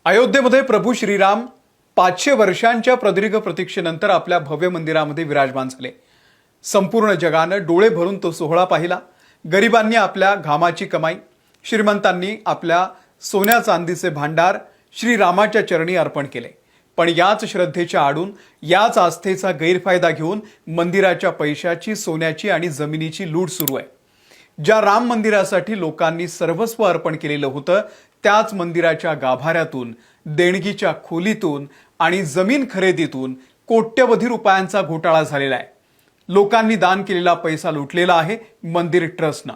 अयोध्येमध्ये प्रभू श्रीराम 500 वर्षांच्या प्रदीर्घ प्रतीक्षेनंतर आपल्या भव्य मंदिरामध्ये विराजमान झाले। संपूर्ण जगानं डोळे भरून तो सोहळा पाहिला। गरिबांनी आपल्या घामाची कमाई, श्रीमंतांनी आपल्या सोन्या चांदीचे भांडार श्रीरामाच्या चरणी अर्पण केले। पण याच श्रद्धेच्या आडून, याच आस्थेचा गैरफायदा घेऊन मंदिराच्या पैशाची, सोन्याची आणि जमिनीची लूट सुरू आहे। ज्या राम मंदिरासाठी लोकांनी सर्वस्व अर्पण केलेलं होतं, त्याच मंदिराच्या गाभाऱ्यातून, देणगीच्या खोलीतून आणि जमीन खरेदीतून कोट्यवधी रुपयांचा घोटाळा झालेला आहे। लोकांनी दान केलेला पैसा लुटलेला आहे मंदिर ट्रस्टनं।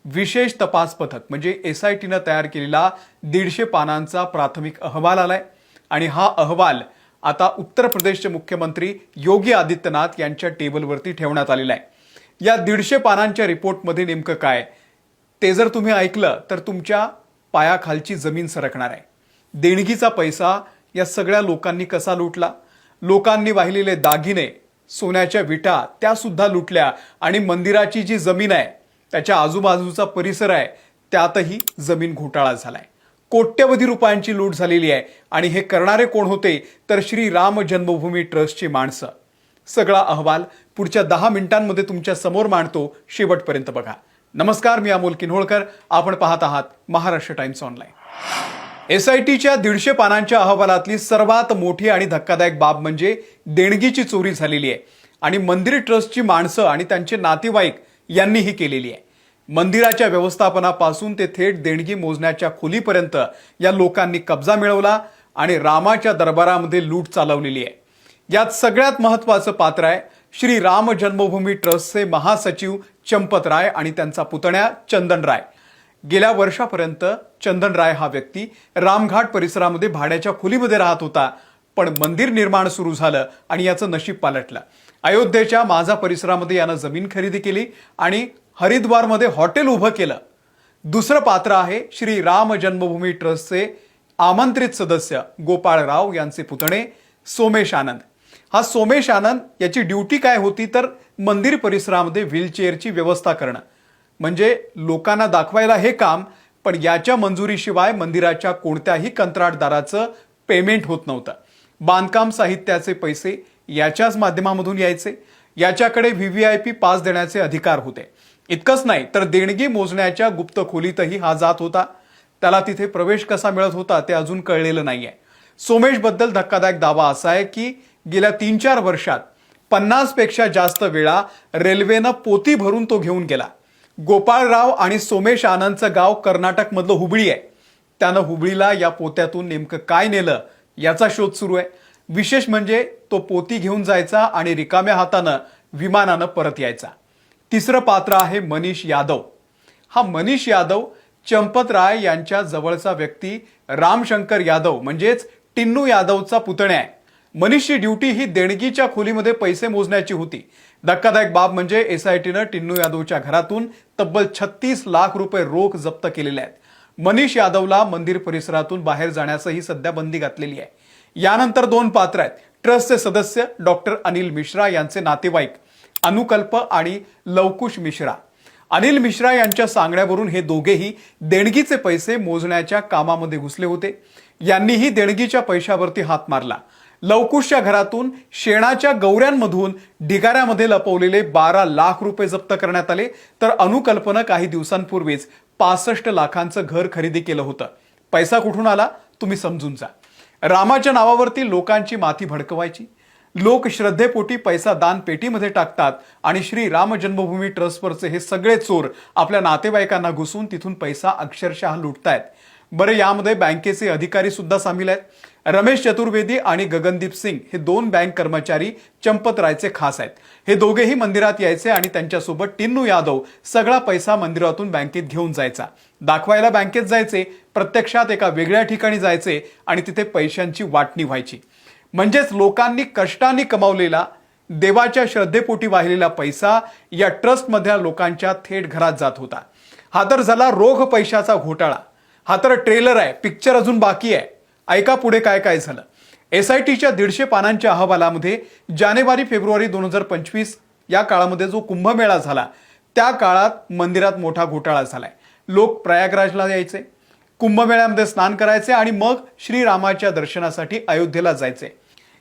विशेष तपास पथक म्हणजे SITनं तयार केलेला 150 पानांचा प्राथमिक अहवाल आलाय आणि हा अहवाल आता उत्तर प्रदेशचे मुख्यमंत्री योगी आदित्यनाथ यांच्या टेबलवरती ठेवण्यात आलेला आहे। या 150 पानांच्या रिपोर्टमध्ये नेमकं काय ते जर तुम्ही ऐकलं तर तुमच्या पायाखालची जमीन सरकणार आहे। देणगीचा पैसा या सगळ्या लोकांनी कसा लुटला, लोकांनी वाहिलेले दागिने, सोन्याच्या विटा त्या सुद्धा लुटल्या आणि मंदिराची जी जमीन आहे, त्याच्या आजूबाजूचा परिसर आहे, त्यातही जमीन घोटाळा झालाय। कोट्यवधी रुपयांची लूट झालेली आहे आणि हे करणारे कोण होते तर श्री राम जन्मभूमी ट्रस्टची माणसं। सगळा अहवाल पुढच्या 10 मिनिटांमध्ये तुमच्या समोर मांडतो, शेवटपर्यंत बघा। नमस्कार, मी अमोल किन्होळकर, आपण पाहत आहात महाराष्ट्र टाइम्स ऑनलाईन। SITच्या 150 पानांच्या अहवालातली सर्वात मोठी आणि धक्कादायक बाब म्हणजे देणगीची चोरी झालेली आहे आणि मंदिर ट्रस्टची माणसं आणि त्यांचे नातेवाईक यांनी ही केलेली आहे। मंदिराच्या व्यवस्थापनापासून ते थेट देणगी मोजण्याच्या खोलीपर्यंत या लोकांनी कब्जा मिळवला आणि रामाच्या दरबारामध्ये लूट चालवलेली आहे। यात सगळ्यात महत्त्वाचं पात्र आहे श्री राम जन्मभूमी ट्रस्टचे महासचिव चंपत राय आणि त्यांचा पुतण्या चंदन राय। गेल्या वर्षापर्यंत चंदन राय हा व्यक्ती रामघाट परिसरामध्ये भाड्याच्या खोलीमध्ये राहत होता, पण मंदिर निर्माण सुरू झालं आणि याचं नशीब पालटलं। अयोध्येच्या माझा परिसरामध्ये यानं जमीन खरेदी केली आणि हरिद्वारमध्ये हॉटेल उभं केलं। दुसरं पात्र आहे श्री राम जन्मभूमी ट्रस्टचे आमंत्रित सदस्य गोपाळ राव यांचे पुतणे सोमेश आनंद। हा सोमेश आनंद याची ड्युटी काय होती तर मंदिर परिसरामध्ये व्हीलचेअरची व्यवस्था करणं, म्हणजे लोकांना दाखवायला हे काम, पण याच्या मंजुरीशिवाय मंदिराच्या कोणत्याही कंत्राटदाराचं पेमेंट होत नव्हतं। बांधकाम साहित्याचे पैसे याच्याच माध्यमामधून यायचे। याच्याकडे VVIP पास देण्याचे अधिकार होते। इतकंच नाही तर देणगी मोजण्याच्या गुप्त खोलीतही हा जात होता। त्याला तिथे प्रवेश कसा मिळत होता ते अजून कळलेलं नाहीये। सोमेश बद्दल धक्कादायक दावा असा आहे की गेल्या 3-4 वर्षात 50 पेक्षा जास्त वेळा रेल्वेनं पोती भरून तो घेऊन गेला। गोपाळराव आणि सोमेश आनंदचं गाव कर्नाटक मधलं हुबळी आहे। त्यानं हुबळीला या पोत्यातून नेमकं काय नेलं याचा शोध सुरू आहे। विशेष म्हणजे तो पोती घेऊन जायचा आणि रिकाम्या हातानं विमानानं परत यायचा। तिसरं पात्र आहे मनीष यादव। हा मनीष यादव चंपत राय यांच्या जवळचा व्यक्ती रामशंकर यादव म्हणजेच टिन्नू यादवचा पुतण्या आहे। मनीषची ड्युटी ही देणगीच्या खोलीमध्ये पैसे मोजण्याची होती। धक्कादायक बाब म्हणजे SITनं टिन्नू यादवच्या घरातून तब्बल 36 लाख रुपये रोख जप्त केलेले आहेत। मनीष यादवला मंदिर परिसरातून बाहेर जाण्यासही सध्या बंदी घातलेली आहे। यानंतर 2 पात्र आहेत ट्रस्टचे सदस्य डॉक्टर अनिल मिश्रा यांचे नातेवाईक अनुकल्प आणि लवकुश मिश्रा। अनिल मिश्रा यांच्या सांगण्यावरून हे दोघेही देणगीचे पैसे मोजण्याच्या कामामध्ये घुसले होते। यांनीही देणगीच्या पैशावरती हात मारला। लवकुशच्या घरातून शेणाच्या गौऱ्यांमधून ढिगाऱ्यामध्ये लपवलेले 12 लाख रुपये जप्त करण्यात आले, तर अनुकल्पनं काही दिवसांपूर्वीच 65 लाखांचं घर खरेदी केलं होतं। पैसा कुठून आला तुम्ही समजून जा। रामाच्या नावावरती लोकांची माथी भडकवायची, लोक श्रद्धेपोटी पैसा दान पेटीमध्ये टाकतात आणि श्री राम जन्मभूमी ट्रस्टवरचे हे सगळे चोर आपल्या नातेवाईकांना घुसून तिथून पैसा अक्षरशः लुटतायत। बरं, यामध्ये बँकेचे अधिकारी सुद्धा सामील आहेत। रमेश चतुर्वेदी आणि गगनदीप सिंग हे 2 बँक कर्मचारी चंपत रायचे खास आहेत। हे दोघेही मंदिरात यायचे आणि त्यांच्यासोबत टिन्नू यादव सगळा पैसा मंदिरातून बँकेत घेऊन जायचा। दाखवायला बँकेत जायचे, प्रत्यक्षात एका वेगळ्या ठिकाणी जायचे आणि तिथे पैशांची वाटणी व्हायची। म्हणजेच लोकांनी कष्टाने कमावलेला, देवाच्या श्रद्धेपोटी वाहिलेला पैसा या ट्रस्टमधल्या लोकांच्या थेट घरात जात होता। हा तर झाला रोख पैशाचा घोटाळा। हा तर ट्रेलर आहे, पिक्चर अजून बाकी आहे। ऐका पुढे काय काय झालं। SITच्या 150 पानांच्या अहवालामध्ये जानेवारी-फेब्रुवारी 2025 या काळामध्ये जो कुंभमेळा झाला त्या काळात मंदिरात मोठा घोटाळा झालाय। लोक प्रयागराजला यायचे, कुंभमेळ्यामध्ये स्नान करायचे आणि मग श्रीरामाच्या दर्शनासाठी अयोध्येला जायचे।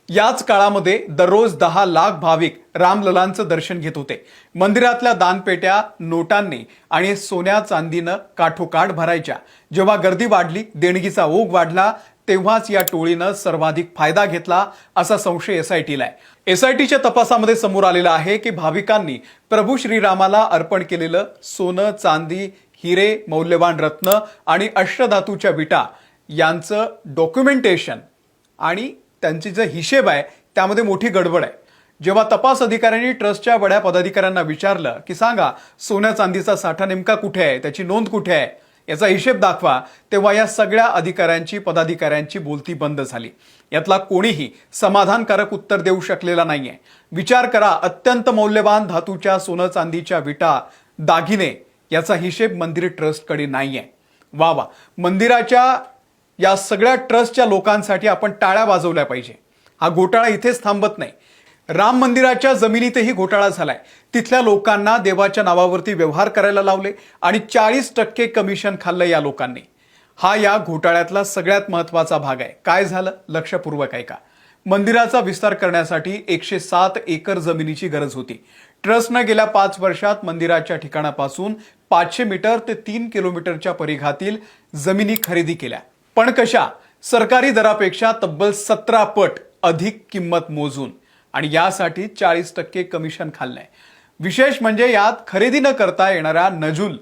याच काळामध्ये दररोज 10 लाख भाविक रामललांचं दर्शन घेत होते। मंदिरातल्या दानपेट्या नोटांनी आणि सोन्या चांदीनं काठोकाठ भरायच्या। जेव्हा गर्दी वाढली, देणगीचा ओघ वाढला, तेव्हाच या टोळीनं सर्वाधिक फायदा घेतला असा संशय एसआयटीला आहे। एसआयटीच्या तपासामध्ये समोर आलेला आहे की भाविकांनी प्रभू श्रीरामाला अर्पण केलेलं सोनं, चांदी, हिरे, मौल्यवान रत्न आणि अष्टधातूच्या विटा यांचं डॉक्युमेंटेशन आणि त्यांची जे हिशेब आहे त्यामध्ये मोठी गडबड आहे। जेव्हा तपास अधिकाऱ्यांनी ट्रस्टच्या बड्या पदाधिकाऱ्यांना विचारलं की सांगा सोन्या चांदीचा साठा नेमका कुठे आहे, त्याची नोंद कुठे आहे, याचा हिशेब दाखवा, तेव्हा या सगळ्या अधिकाऱ्यांची पदाधिकाऱ्यांची बोलती बंद झाली। यातला कोणीही समाधानकारक उत्तर देऊ शकलेला नाहीये। विचार करा, अत्यंत मौल्यवान धातूच्या सोनं चांदीच्या विटा, दागिने याचा हिशेब मंदिर ट्रस्टकडे नाहीये। वा वा, मंदिराच्या या सगळ्या ट्रस्टच्या लोकांसाठी आपण टाळ्या वाजवल्या पाहिजे। हा घोटाळा इथेच थांबत नाही। राम मंदिराच्या जमिनीतही घोटाळा झालाय। तिथल्या लोकांना देवाच्या नावावरती व्यवहार करायला लावले आणि 40% कमिशन खाल्लं या लोकांनी। हा या घोटाळ्यातला सगळ्यात महत्त्वाचा भाग आहे। काय झालं, लक्षपूर्वक ऐका। मंदिराचा विस्तार करण्यासाठी 107 एकर जमिनीची गरज होती। ट्रस्टने गेल्या 5 वर्षात मंदिराच्या ठिकाणापासून 500 मीटर ते 3 किलोमीटरच्या परिघातील जमिनी खरेदी केल्या। पण कशा? सरकारी दरापेक्षा तब्बल 17 पट अधिक किंमत मोजून, आणि यासाठी 40% कमिशन खाल्लंय। विशेष म्हणजे यात खरेदी न करता येणाऱ्या नजूल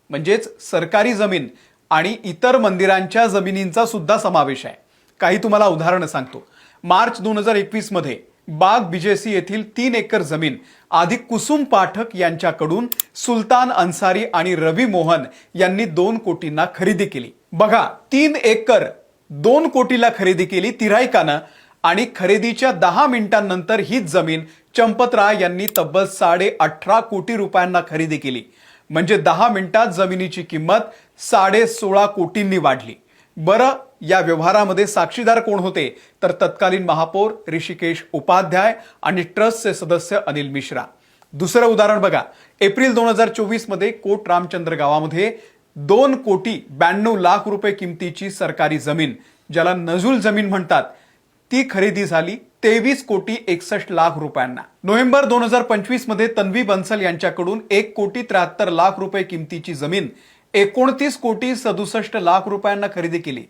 म्हणजेच सरकारी जमीन आणि इतर मंदिरांच्या जमिनींचा सुद्धा समावेश आहे। काही तुम्हाला उदाहरणं सांगतो। मार्च 2021 मध्ये बाग बीजेसी येथील 3 एकर जमीन आधी कुसुम पाठक यांच्याकडून सुलतान अन्सारी आणि रवी मोहन यांनी 2 कोटींना खरेदी केली। बघा, 3 एकर 2 कोटीला खरेदी केली तिराईकानं, आणि खरेदीच्या 10 मिनिटांनंतर हीच जमीन चंपतराय यांनी तब्बल 18.5 कोटी रुपयांना खरेदी केली। म्हणजे 10 मिनिटात जमिनीची किंमत 16.5 कोटींनी वाढली। बरं, या व्यवहारामध्ये साक्षीदार कोण होते? तर तत्कालीन महापौर ऋषिकेश उपाध्याय आणि ट्रस्टचे सदस्य अनिल मिश्रा। दुसरं उदाहरण बघा, एप्रिल 2024 मध्ये कोट रामचंद्र गावामध्ये 2 कोटी 92 लाख रुपये किमतीची सरकारी जमीन, ज्याला नजूल जमीन म्हणतात, ती खरेदी झाली 23 कोटी 61 लाख रुपयांना। नोव्हेंबर 2025 मध्ये तन्वी बन्सल यांच्याकडून 1 कोटी 73 लाख रुपये किमतीची जमीन 29 कोटी 67 लाख रुपयांना खरेदी केली।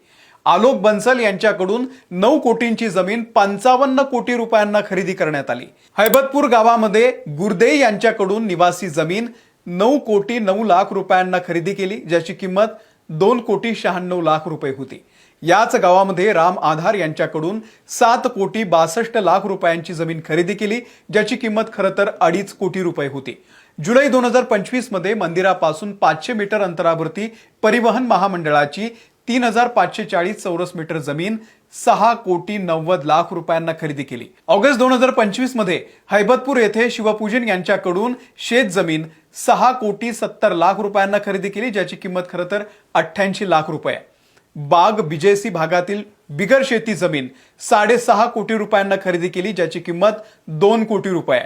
आलोक बन्सल यांच्याकडून 9 कोटींची जमीन 55 कोटी रुपयांना खरेदी करण्यात आली। हैबतपूर गावामध्ये गुरदे यांच्याकडून निवासी जमीन 9 कोटी 9 लाख रुपयांना खरेदी केली, ज्याची किंमत 2 कोटी 96 लाख रुपये होती। याच गावामध्ये राम आधार यांच्याकडून 7 कोटी 62 लाख रुपयांची जमीन खरेदी केली, ज्याची किंमत खरं तर 2.5 कोटी रुपये होती। जुलै 2025 मध्ये मंदिरापासून 500 मीटर अंतरावरती परिवहन महामंडळाची 3540 चौरस मीटर जमीन 6 कोटी 90 लाख रुपयांना खरेदी केली। ऑगस्ट 2025 मध्ये हैबतपूर येथे शिवपूजन यांच्याकडून शेत जमीन 6 कोटी 70 लाख रुपयांना खरेदी केली, ज्याची किंमत खरं तर 88 लाख रुपये। बाग बीजेसी भागातील बिगर शेती जमीन 6.5 कोटी रुपयांना खरेदी केली, ज्याची किंमत 2 कोटी रुपये।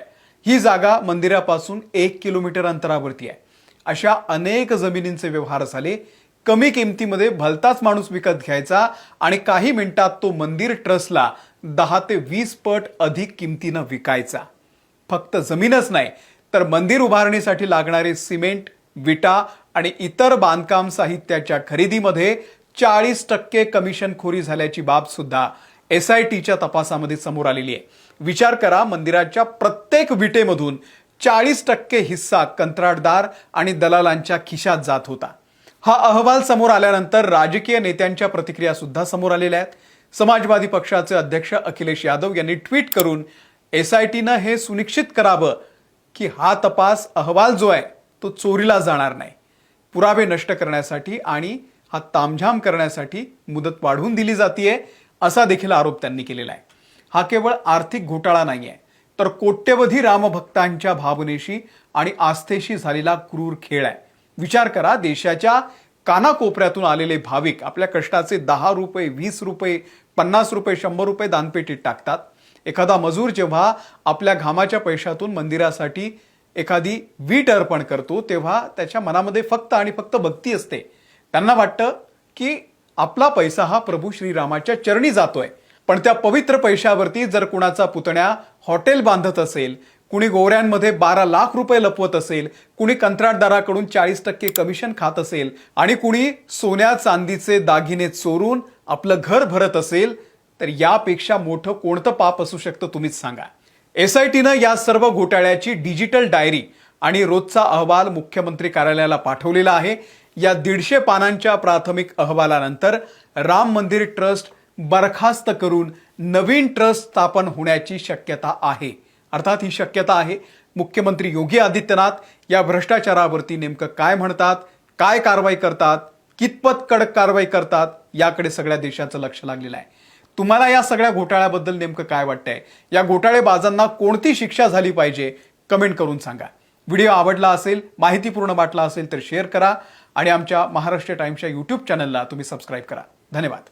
ही जागा मंदिरापासून 1 किलोमीटर अंतरावरती आहे। अशा अनेक जमिनींचे व्यवहार झाले। कमी किमतीमध्ये भलताच माणूस विकत घ्यायचा आणि काही मिनिटात तो मंदिर ट्रस्टला 10 ते 20 पट अधिक किमतीनं विकायचा। फक्त जमीनच नाही तर मंदिर उभारणीसाठी लागणारे सिमेंट, विटा आणि इतर बांधकाम साहित्याच्या खरेदीमध्ये 40% कमिशनखोरी झाल्याची बाब सुद्धा एसआयटीच्या तपासामध्ये समोर आलेली आहे। विचार करा, मंदिराच्या प्रत्येक विटेमधून 40% हिस्सा कंत्राटदार आणि दलालांच्या खिशात जात होता। हा अहवाल समोर आल्यानंतर राजकीय नेत्यांच्या प्रतिक्रिया सुद्धा समोर आलेल्या आहेत। समाजवादी पक्षाचे अध्यक्ष अखिलेश यादव यांनी ट्विट करून एसआयटीनं हे सुनिश्चित करावं की हा तपास अहवाल जो आहे तो चोरीला जाणार नाही। पुरावे नष्ट करण्यासाठी आणि हा तामझाम करण्यासाठी मुदत वाढवून दिली जाते, असा देखील आरोप त्यांनी केलेला आहे। हा केवळ आर्थिक घोटाळा नाहीये, तर कोट्यवधी रामभक्तांच्या भावनेशी आणि आस्थेशी झालेला क्रूर खेळ आहे। विचार करा, देशाच्या कानाकोपऱ्यातून आलेले भाविक आपल्या कष्टाचे 10 रुपये, 20 रुपये, 50 रुपये, 100 रुपये दानपेटीत टाकतात। एखादा मजूर जेव्हा आपल्या घामाच्या पैशातून मंदिरासाठी एखादी वीट अर्पण करतो, तेव्हा त्याच्या मनामध्ये फक्त आणि फक्त भक्ती असते। त्यांना वाटतं की आपला पैसा हा प्रभू श्रीरामाच्या चरणी जातोय, पण त्या पवित्र पैशावरती जर कुणाचा पुतण्या हॉटेल बांधत असेल, कुणी गोऱ्यांमध्ये 12 लाख रुपये लपवत असेल, कुणी कंत्राटदाराकडून 40% कमिशन खात असेल आणि कुणी सोन्या चांदीचे दागिने चोरून आपलं घर भरत असेल, तर यापेक्षा मोठं कोणतं पाप असू शकतं तुम्हीच सांगा. SITनं या सर्व घोटाळ्याची डिजिटल डायरी आणि रोजचा अहवाल मुख्यमंत्री कार्यालयाला पाठवलेला आहे. या 150 पानांच्या प्राथमिक अहवालानंतर राम मंदिर ट्रस्ट बरखास्त करून नवीन ट्रस्ट स्थापन होण्याची शक्यता आहे. अर्थात ही शक्यता आहे. मुख्यमंत्री योगी आदित्यनाथ या भ्रष्टाचारावरती नेमकं काय म्हणतात, काय कारवाई करतात, कितपत कडक कारवाई करतात, याकडे सगळ्या देशाचं लक्ष लागलेलं आहे. तुम्हाला या सगळ्या घोटाळ्याबद्दल नेमकं काय वाटतंय? या घोटाळेबाजांना कोणती शिक्षा झाली पाहिजे? कमेंट करून सांगा. व्हिडिओ आवडला असेल, माहितीपूर्ण वाटला असेल तर शेअर करा आणि आमच्या महाराष्ट्र टाइम्सच्या YouTube चॅनलला तुम्ही सबस्क्राईब करा. धन्यवाद.